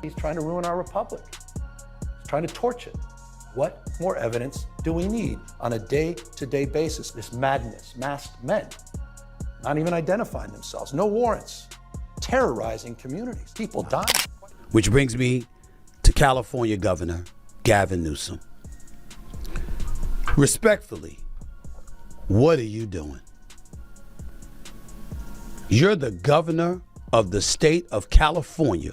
He's trying to ruin our republic. He's trying to torch it. What more evidence do we need on a day-to-day basis? This madness, masked men, not even identifying themselves, no warrants, terrorizing communities, people dying. Which brings me to California Governor Gavin Newsom. Respectfully, what are you doing? You're the governor of the state of California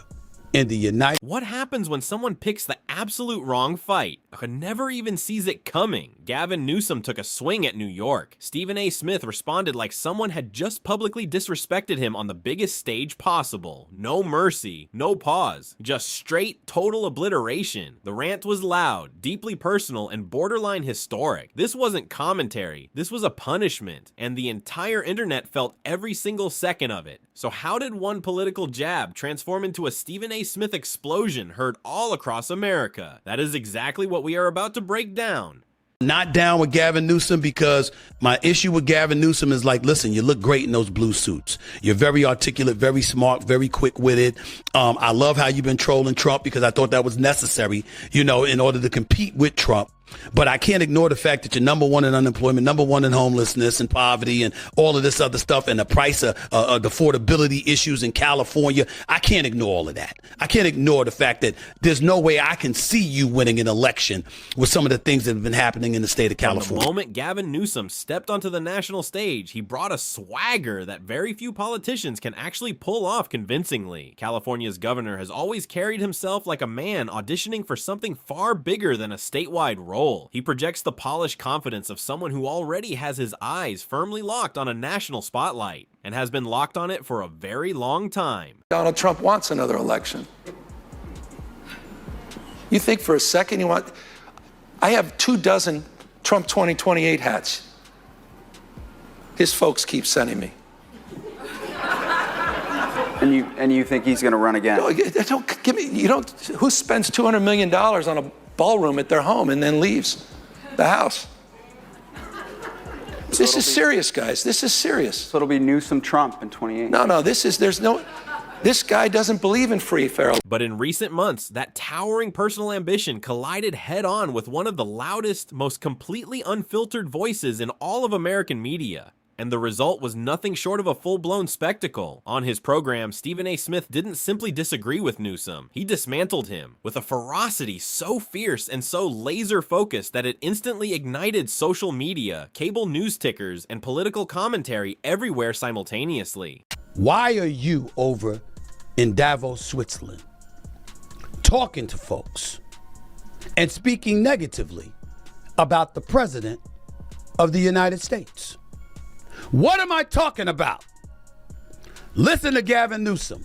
in the United... What happens when someone picks the absolute wrong fight, but never even sees it coming? Gavin Newsom took a swing at New York. Stephen A. Smith responded like someone had just publicly disrespected him on the biggest stage possible. No mercy, no pause, just straight total obliteration. The rant was loud, deeply personal, and borderline historic. This wasn't commentary, this was a punishment, and the entire internet felt every single second of it. So how did one political jab transform into a Stephen A. Smith explosion heard all across America? That is exactly what we are about to break down. Not down with Gavin Newsom because my issue with Gavin Newsom is like, listen, you look great in those blue suits. You're very articulate, very smart, very quick-witted. I love how you've been trolling Trump because I thought that was necessary, in order to compete with Trump. But I can't ignore the fact that you're number one in unemployment, number one in homelessness and poverty and all of this other stuff, and the price of the affordability issues in California. I can't ignore all of that. I can't ignore the fact that there's no way I can see you winning an election with some of the things that have been happening in the state of California. From the moment Gavin Newsom stepped onto the national stage, he brought a swagger that very few politicians can actually pull off convincingly. California's governor has always carried himself like a man auditioning for something far bigger than a statewide role. He projects the polished confidence of someone who already has his eyes firmly locked on a national spotlight and has been locked on it for a very long time. Donald Trump wants another election. You think for a second you want... I have 24 Trump 2028 hats. His folks keep sending me. And you think he's going to run again? Don't give me... Who spends $200 million on a ballroom at their home and then leaves the house? This is serious, guys. This is serious. So it'll be Newsom Trump in 28. No, this guy doesn't believe in free, fair. But in recent months, that towering personal ambition collided head-on with one of the loudest, most completely unfiltered voices in all of American media. And the result was nothing short of a full-blown spectacle. On his program, Stephen A. Smith didn't simply disagree with Newsom. He dismantled him with a ferocity so fierce and so laser-focused that it instantly ignited social media, cable news tickers, and political commentary everywhere simultaneously. Why are you over in Davos, Switzerland, talking to folks and speaking negatively about the president of the United States? What am I talking about? Listen to Gavin Newsom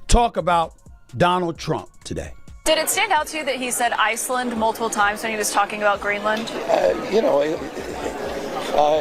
talk about Donald Trump today. Did it stand out to you that he said Iceland multiple times when he was talking about Greenland?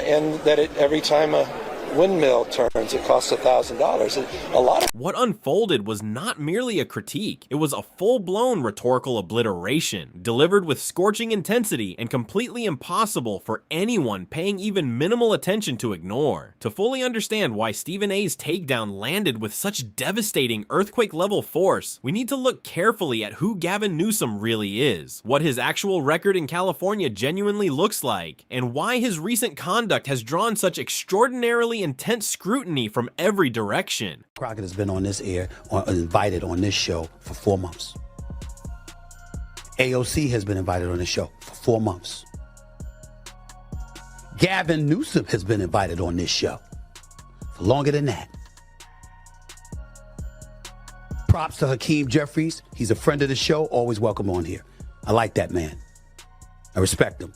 And that every time a windmill turns, it costs $1,000. A lot of... What unfolded was not merely a critique. It was a full-blown rhetorical obliteration, delivered with scorching intensity and completely impossible for anyone paying even minimal attention to ignore. To fully understand why Stephen A.'s takedown landed with such devastating earthquake-level force, we need to look carefully at who Gavin Newsom really is, what his actual record in California genuinely looks like, and why his recent conduct has drawn such extraordinarily intense scrutiny from every direction. Crockett has been on this air, or invited on this show for 4 months. AOC has been invited on this show for 4 months. Gavin Newsom has been invited on this show for longer than that. Props to Hakeem Jeffries. He's a friend of the show, always welcome on here. I like that man. I respect him.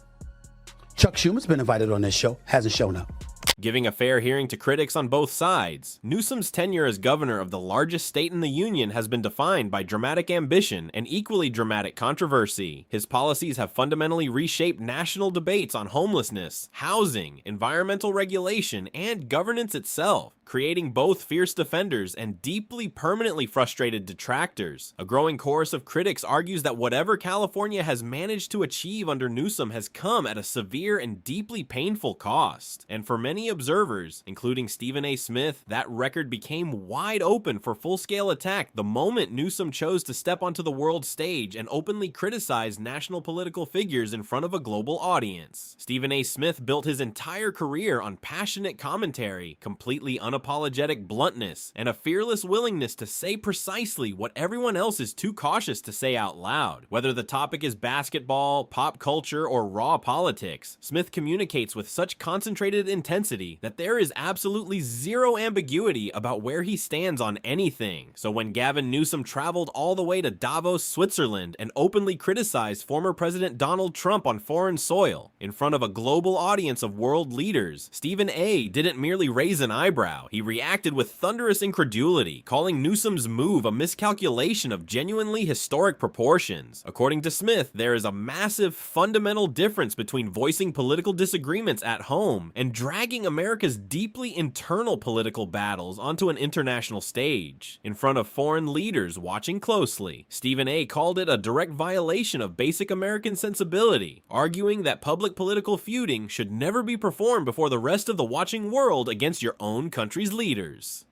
Chuck Schumer's been invited on this show, hasn't shown up. Giving a fair hearing to critics on both sides, Newsom's tenure as governor of the largest state in the union has been defined by dramatic ambition and equally dramatic controversy. His policies have fundamentally reshaped national debates on homelessness, housing, environmental regulation, and governance itself, creating both fierce defenders and deeply permanently frustrated detractors. A growing chorus of critics argues that whatever California has managed to achieve under Newsom has come at a severe and deeply painful cost. And for many many observers, including Stephen A. Smith, that record became wide open for full-scale attack the moment Newsom chose to step onto the world stage and openly criticize national political figures in front of a global audience. Stephen A. Smith built his entire career on passionate commentary, completely unapologetic bluntness, and a fearless willingness to say precisely what everyone else is too cautious to say out loud. Whether the topic is basketball, pop culture, or raw politics, Smith communicates with such concentrated intensity that there is absolutely zero ambiguity about where he stands on anything. So when Gavin Newsom traveled all the way to Davos, Switzerland, and openly criticized former President Donald Trump on foreign soil, in front of a global audience of world leaders, Stephen A. didn't merely raise an eyebrow, he reacted with thunderous incredulity, calling Newsom's move a miscalculation of genuinely historic proportions. According to Smith, there is a massive, fundamental difference between voicing political disagreements at home and dragging America's deeply internal political battles onto an international stage, in front of foreign leaders watching closely. Stephen A. called it a direct violation of basic American sensibility, arguing that public political feuding should never be performed before the rest of the watching world against your own country's leaders.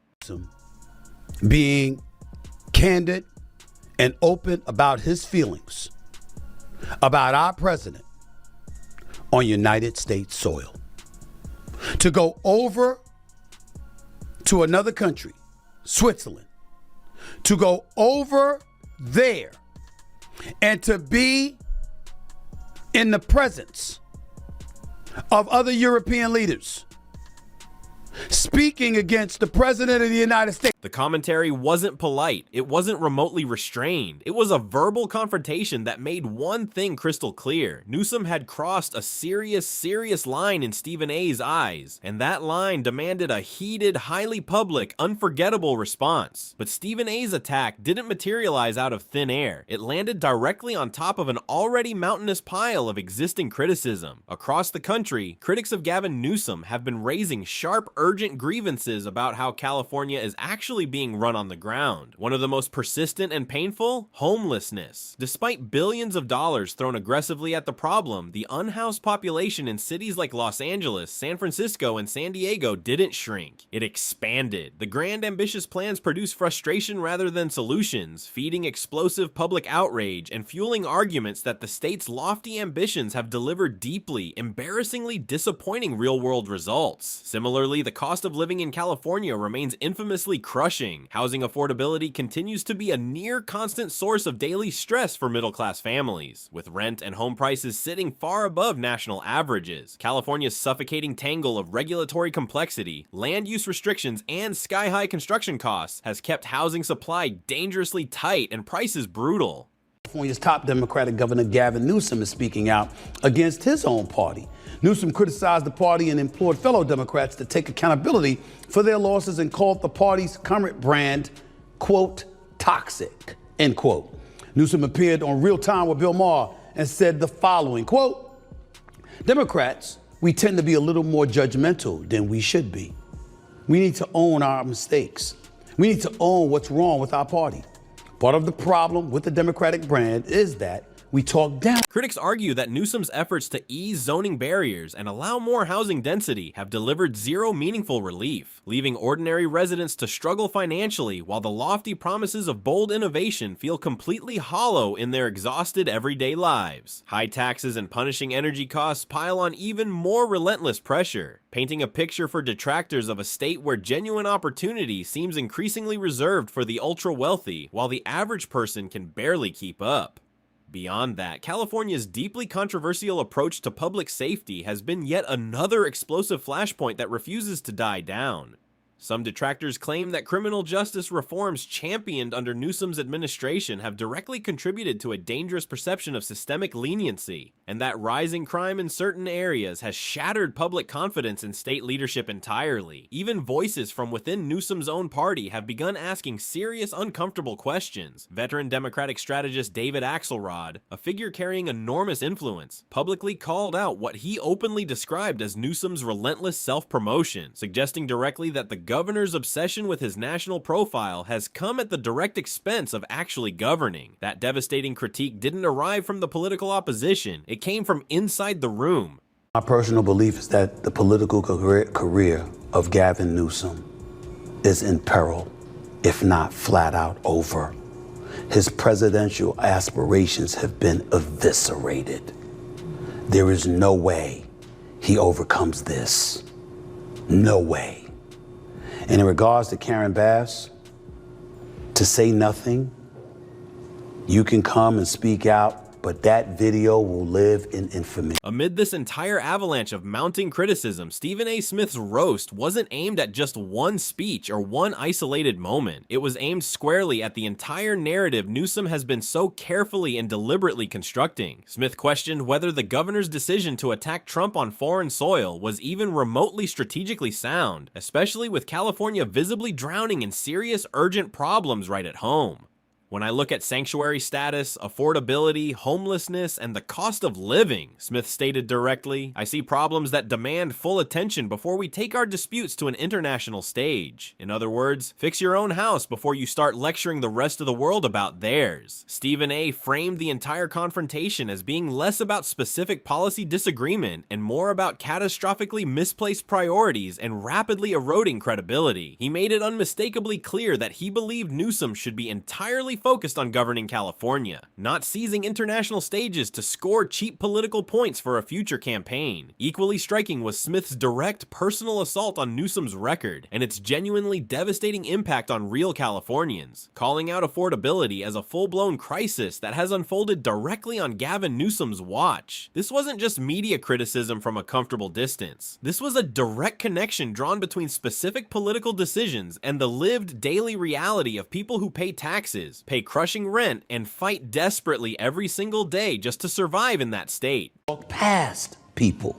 Being candid and open about his feelings about our president on United States soil. To go over to another country, Switzerland, to go over there and to be in the presence of other European leaders speaking against the president of the United States. The commentary wasn't polite, it wasn't remotely restrained, it was a verbal confrontation that made one thing crystal clear. Newsom had crossed a serious line in Stephen A.'s eyes, and that line demanded a heated, highly public, unforgettable response. But Stephen A.'s attack didn't materialize out of thin air. It landed directly on top of an already mountainous pile of existing criticism. Across the country, critics of Gavin Newsom have been raising sharp, urgent grievances about how California is actually being run on the ground. One of the most persistent and painful? Homelessness. Despite billions of dollars thrown aggressively at the problem, the unhoused population in cities like Los Angeles, San Francisco, and San Diego didn't shrink. It expanded. The grand ambitious plans produce frustration rather than solutions, feeding explosive public outrage and fueling arguments that the state's lofty ambitions have delivered deeply, embarrassingly disappointing real-world results. Similarly, the cost of living in California remains infamously crushing. Housing affordability continues to be a near constant source of daily stress for middle-class families, with rent and home prices sitting far above national averages. California's suffocating tangle of regulatory complexity, land use restrictions, and sky-high construction costs has kept housing supply dangerously tight and prices brutal. California's top Democratic Governor Gavin Newsom is speaking out against his own party. Newsom criticized the party and implored fellow Democrats to take accountability for their losses and called the party's current brand, quote, toxic, end quote. Newsom appeared on Real Time with Bill Maher and said the following, quote, Democrats, we tend to be a little more judgmental than we should be. We need to own our mistakes. We need to own what's wrong with our party. Part of the problem with the Democratic brand is that we talk down. Critics argue that Newsom's efforts to ease zoning barriers and allow more housing density have delivered zero meaningful relief, leaving ordinary residents to struggle financially while the lofty promises of bold innovation feel completely hollow in their exhausted everyday lives. High taxes and punishing energy costs pile on even more relentless pressure, painting a picture for detractors of a state where genuine opportunity seems increasingly reserved for the ultra-wealthy, while the average person can barely keep up. Beyond that, California's deeply controversial approach to public safety has been yet another explosive flashpoint that refuses to die down. Some detractors claim that criminal justice reforms championed under Newsom's administration have directly contributed to a dangerous perception of systemic leniency, and that rising crime in certain areas has shattered public confidence in state leadership entirely. Even voices from within Newsom's own party have begun asking serious, uncomfortable questions. Veteran Democratic strategist David Axelrod, a figure carrying enormous influence, publicly called out what he openly described as Newsom's relentless self-promotion, suggesting directly that the governor's obsession with his national profile has come at the direct expense of actually governing. That devastating critique didn't arrive from the political opposition, it came from inside the room. My personal belief is that the political career of Gavin Newsom is in peril, if not flat out over. His presidential aspirations have been eviscerated. There is no way he overcomes this. No way. And in regards to Karen Bass, to say nothing, you can come and speak out, but that video will live in infamy. Amid this entire avalanche of mounting criticism, Stephen A. Smith's roast wasn't aimed at just one speech or one isolated moment. It was aimed squarely at the entire narrative Newsom has been so carefully and deliberately constructing. Smith questioned whether the governor's decision to attack Trump on foreign soil was even remotely strategically sound, especially with California visibly drowning in serious, urgent problems right at home. When I look at sanctuary status, affordability, homelessness, and the cost of living, Smith stated directly, I see problems that demand full attention before we take our disputes to an international stage. In other words, fix your own house before you start lecturing the rest of the world about theirs. Stephen A. framed the entire confrontation as being less about specific policy disagreement and more about catastrophically misplaced priorities and rapidly eroding credibility. He made it unmistakably clear that he believed Newsom should be entirely focused on governing California, not seizing international stages to score cheap political points for a future campaign. Equally striking was Smith's direct personal assault on Newsom's record and its genuinely devastating impact on real Californians, calling out affordability as a full-blown crisis that has unfolded directly on Gavin Newsom's watch. This wasn't just media criticism from a comfortable distance. This was a direct connection drawn between specific political decisions and the lived daily reality of people who pay taxes, pay crushing rent, and fight desperately every single day just to survive in that state. Past people,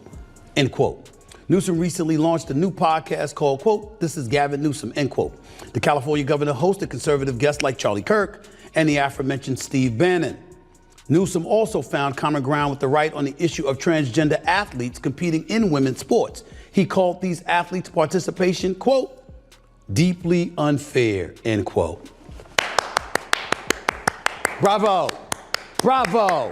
end quote. Newsom recently launched a new podcast called, quote, This is Gavin Newsom, end quote. The California governor hosted conservative guests like Charlie Kirk and the aforementioned Steve Bannon. Newsom also found common ground with the right on the issue of transgender athletes competing in women's sports. He called these athletes' participation, quote, deeply unfair, end quote. Bravo. Bravo.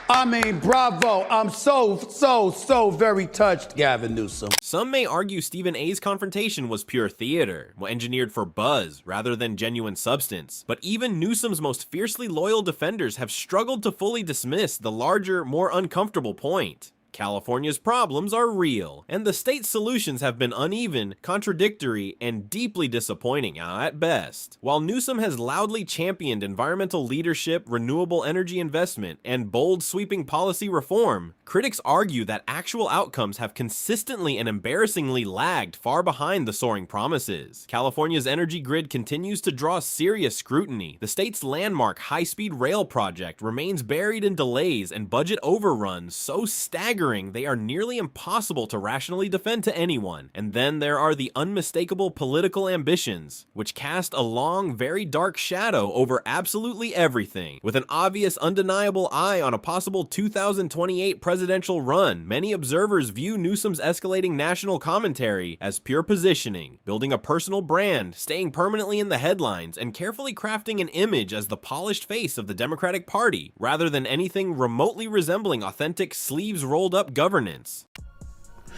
I mean, bravo. I'm so very touched, Gavin Newsom. Some may argue Stephen A.'s confrontation was pure theater, engineered for buzz rather than genuine substance. But even Newsom's most fiercely loyal defenders have struggled to fully dismiss the larger, more uncomfortable point. California's problems are real, and the state's solutions have been uneven, contradictory, and deeply disappointing at best. While Newsom has loudly championed environmental leadership, renewable energy investment, and bold sweeping policy reform, critics argue that actual outcomes have consistently and embarrassingly lagged far behind the soaring promises. California's energy grid continues to draw serious scrutiny. The state's landmark high-speed rail project remains buried in delays and budget overruns so staggering they are nearly impossible to rationally defend to anyone. And then there are the unmistakable political ambitions, which cast a long, very dark shadow over absolutely everything. With an obvious, undeniable eye on a possible 2028 presidential run, many observers view Newsom's escalating national commentary as pure positioning, building a personal brand, staying permanently in the headlines, and carefully crafting an image as the polished face of the Democratic Party, rather than anything remotely resembling authentic sleeves-rolled up governance.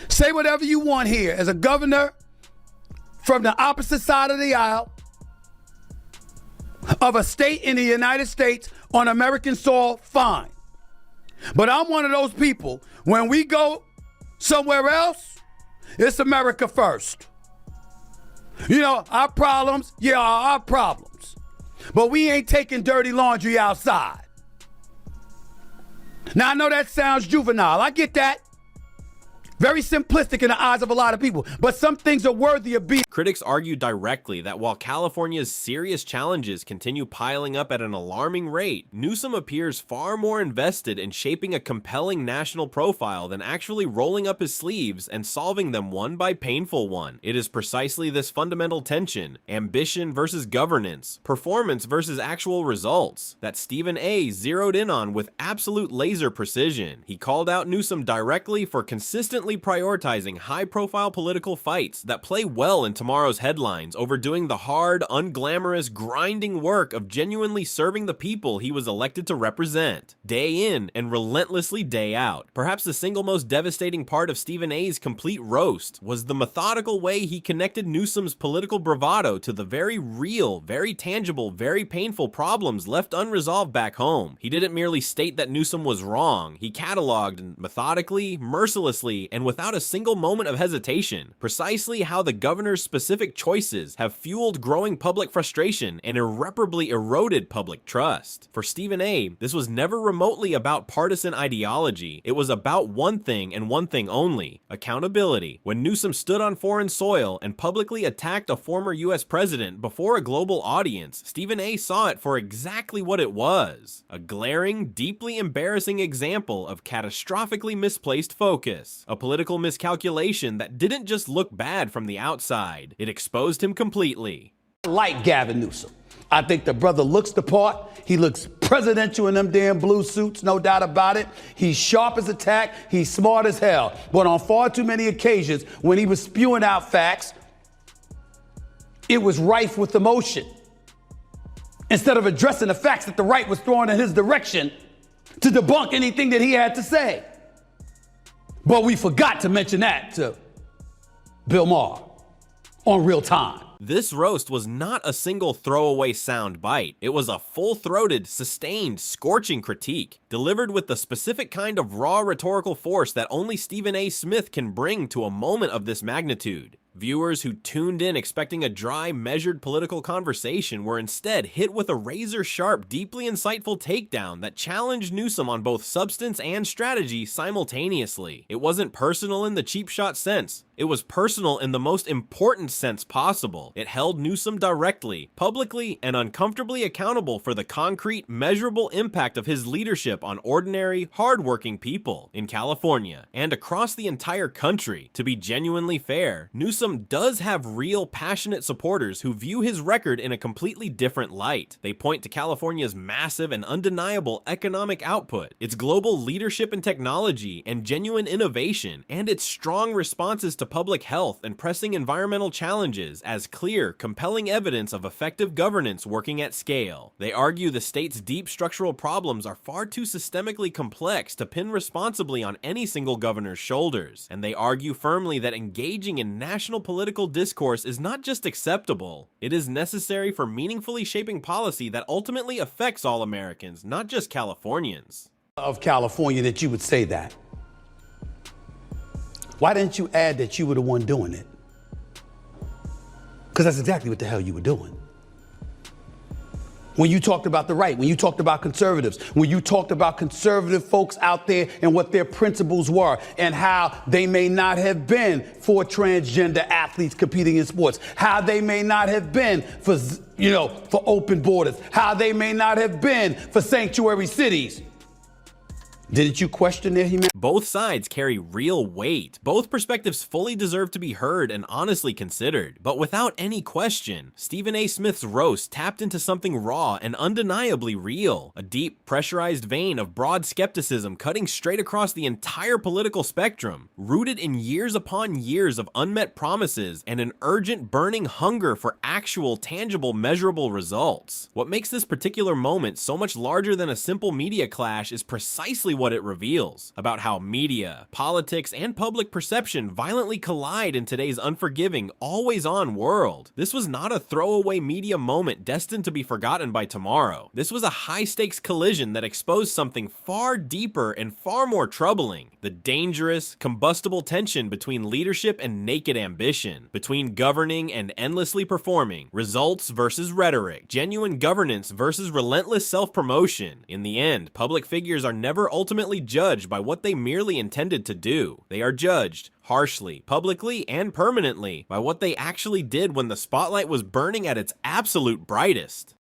Say whatever you want here. As a governor from the opposite side of the aisle of a state in the United States on American soil, fine. But I'm one of those people, when we go somewhere else, it's America first. You know, our problems, yeah, are our problems. But we ain't taking dirty laundry outside. Now, I know that sounds juvenile. I get that. Very simplistic in the eyes of a lot of people, but some things are worthy of being. Critics argue directly that while California's serious challenges continue piling up at an alarming rate, Newsom appears far more invested in shaping a compelling national profile than actually rolling up his sleeves and solving them one by painful one. It is precisely this fundamental tension, ambition versus governance, performance versus actual results, that Stephen A. zeroed in on with absolute laser precision. He called out Newsom directly for consistently constantly prioritizing high-profile political fights that play well in tomorrow's headlines over doing the hard, unglamorous, grinding work of genuinely serving the people he was elected to represent, day in and relentlessly day out. Perhaps the single most devastating part of Stephen A's complete roast was the methodical way he connected Newsom's political bravado to the very real, very tangible, very painful problems left unresolved back home. He didn't merely state that Newsom was wrong, he cataloged and methodically, mercilessly, and without a single moment of hesitation, precisely how the governor's specific choices have fueled growing public frustration and irreparably eroded public trust. For Stephen A., this was never remotely about partisan ideology. It was about one thing and one thing only: accountability. When Newsom stood on foreign soil and publicly attacked a former U.S. president before a global audience, Stephen A. saw it for exactly what it was: a glaring, deeply embarrassing example of catastrophically misplaced focus, a political miscalculation that didn't just look bad from the outside, it exposed him completely. I like Gavin Newsom. I think the brother looks the part. He looks presidential in them damn blue suits, no doubt about it. He's sharp as a tack. He's smart as hell. But on far too many occasions, when he was spewing out facts, it was rife with emotion. Instead of addressing the facts that the right was throwing in his direction to debunk anything that he had to say. But we forgot to mention that to Bill Maher on Real Time. This roast was not a single throwaway sound bite. It was a full-throated, sustained, scorching critique, delivered with the specific kind of raw rhetorical force that only Stephen A. Smith can bring to a moment of this magnitude. Viewers who tuned in expecting a dry, measured political conversation were instead hit with a razor-sharp, deeply insightful takedown that challenged Newsom on both substance and strategy simultaneously. It wasn't personal in the cheap shot sense. It was personal in the most important sense possible. It held Newsom directly, publicly, and uncomfortably accountable for the concrete, measurable impact of his leadership on ordinary, hardworking people in California and across the entire country. To be genuinely fair, Newsom does have real, passionate supporters who view his record in a completely different light. They point to California's massive and undeniable economic output, its global leadership in technology and genuine innovation, and its strong responses to public health and pressing environmental challenges as clear, compelling evidence of effective governance working at scale. They argue the state's deep structural problems are far too systemically complex to pin responsibly on any single governor's shoulders, and they argue firmly that engaging in national political discourse is not just acceptable, it is necessary for meaningfully shaping policy that ultimately affects all Americans, not just Californians. Of California that you would say that. Why didn't you add that you were the one doing it? Because that's exactly what the hell you were doing. When you talked about the right, when you talked about conservatives, when you talked about conservative folks out there and what their principles were and how they may not have been for transgender athletes competing in sports, how they may not have been for, for open borders, how they may not have been for sanctuary cities. Didn't you question their humanity? Both sides carry real weight. Both perspectives fully deserve to be heard and honestly considered. But without any question, Stephen A. Smith's roast tapped into something raw and undeniably real. A deep, pressurized vein of broad skepticism cutting straight across the entire political spectrum, rooted in years upon years of unmet promises and an urgent, burning hunger for actual, tangible, measurable results. What makes this particular moment so much larger than a simple media clash is precisely what it reveals about how media, politics, and public perception violently collide in today's unforgiving, always-on world. This was not a throwaway media moment destined to be forgotten by tomorrow. This was a high-stakes collision that exposed something far deeper and far more troubling: the dangerous, combustible tension between leadership and naked ambition, between governing and endlessly performing, results versus rhetoric, genuine governance versus relentless self-promotion. In the end, public figures are never ultimately judged by what they merely intended to do. They are judged harshly, publicly, and permanently by what they actually did when the spotlight was burning at its absolute brightest.